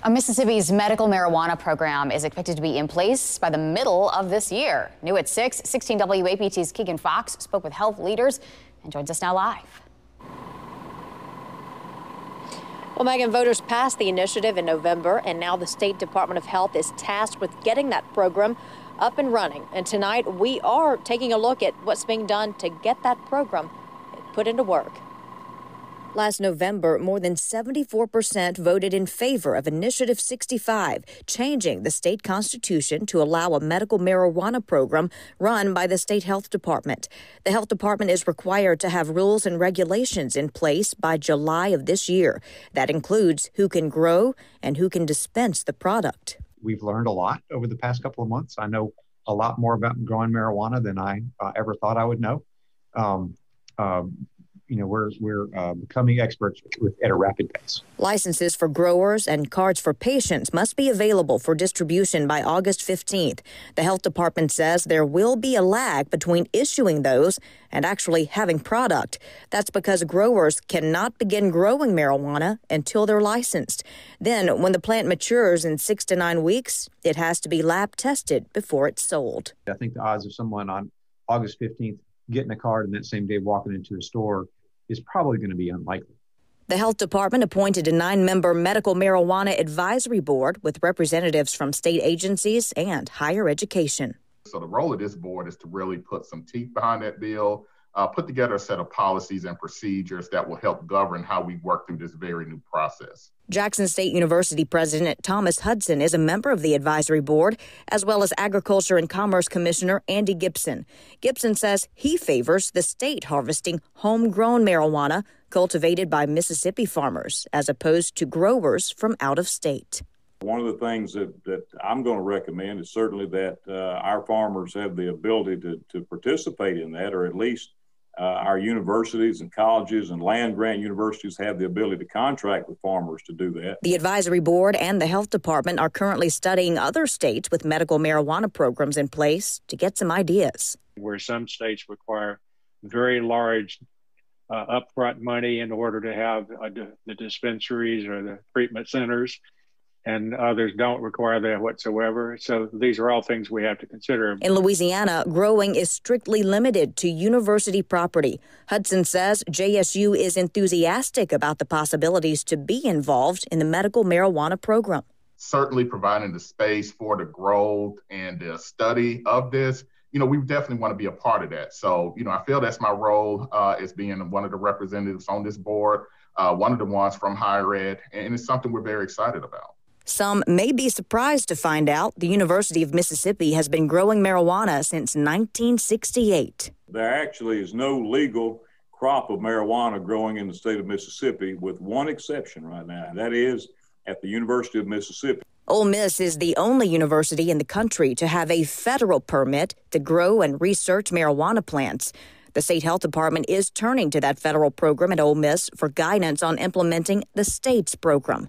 Mississippi's medical marijuana program is expected to be in place by the middle of this year. New at 6, 16 WAPT's Keegan Fox spoke with health leaders and joins us now live. Well, Megan, voters passed the initiative in November, and now the State Department of Health is tasked with getting that program up and running. And tonight we are taking a look at what's being done to get that program put into work. Last November, more than 74% voted in favor of Initiative 65, changing the state constitution to allow a medical marijuana program run by the state health department. The health department is required to have rules and regulations in place by July of this year. That includes who can grow and who can dispense the product. We've learned a lot over the past couple of months. I know a lot more about growing marijuana than I ever thought I would know. We're becoming experts at a rapid pace. Licenses for growers and cards for patients must be available for distribution by August 15th. The health department says there will be a lag between issuing those and actually having product. That's because growers cannot begin growing marijuana until they're licensed. Then, when the plant matures in 6 to 9 weeks, it has to be lab tested before it's sold. I think the odds of someone on August 15th getting a card and that same day walking into a store is probably going to be unlikely. The health department appointed a 9-member medical marijuana advisory board with representatives from state agencies and higher education. So the role of this board is to really put some teeth behind that bill, put together a set of policies and procedures that will help govern how we work through this very new process. Jackson State University President Thomas Hudson is a member of the advisory board, as well as Agriculture and Commerce Commissioner Andy Gibson. Gibson says he favors the state harvesting homegrown marijuana cultivated by Mississippi farmers, as opposed to growers from out of state. One of the things that I'm going to recommend is certainly that our farmers have the ability to participate in that, or at least our universities and colleges and land-grant universities have the ability to contract with farmers to do that. The advisory board and the health department are currently studying other states with medical marijuana programs in place to get some ideas. Where some states require very large upfront money in order to have the dispensaries or the treatment centers, and others don't require that whatsoever. So these are all things we have to consider. In Louisiana, growing is strictly limited to university property. Hudson says JSU is enthusiastic about the possibilities to be involved in the medical marijuana program. Certainly providing the space for the growth and the study of this, we definitely want to be a part of that. So, I feel that's my role as being one of the representatives on this board, one of the ones from higher ed, and it's something we're very excited about. Some may be surprised to find out the University of Mississippi has been growing marijuana since 1968. There actually is no legal crop of marijuana growing in the state of Mississippi, with one exception right now, and that is at the University of Mississippi. Ole Miss is the only university in the country to have a federal permit to grow and research marijuana plants. The state health department is turning to that federal program at Ole Miss for guidance on implementing the state's program.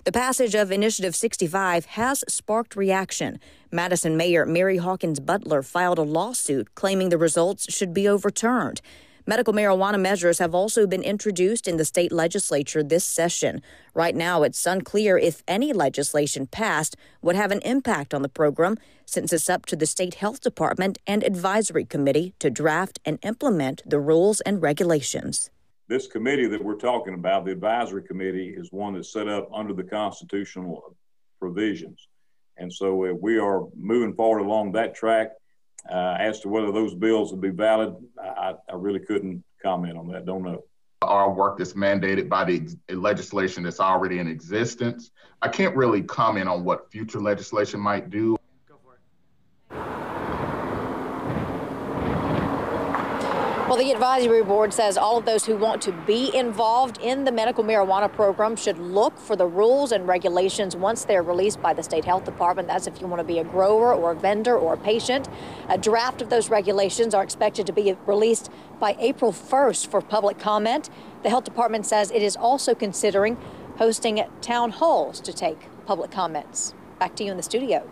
The passage of Initiative 65 has sparked reaction. Madison Mayor Mary Hawkins Butler filed a lawsuit claiming the results should be overturned. Medical marijuana measures have also been introduced in the state legislature this session. Right now, it's unclear if any legislation passed would have an impact on the program, since it's up to the state health department and advisory committee to draft and implement the rules and regulations. This committee that we're talking about, the advisory committee, is one that's set up under the constitutional provisions. And so we are moving forward along that track. As to whether those bills will be valid, I really couldn't comment on that. Don't know. Our work is mandated by the legislation that's already in existence. I can't really comment on what future legislation might do. Well, the advisory board says all of those who want to be involved in the medical marijuana program should look for the rules and regulations once they're released by the state health department. That's if you want to be a grower or a vendor or a patient. A draft of those regulations are expected to be released by April 1st for public comment. The health department says it is also considering hosting town halls to take public comments. Back to you in the studio.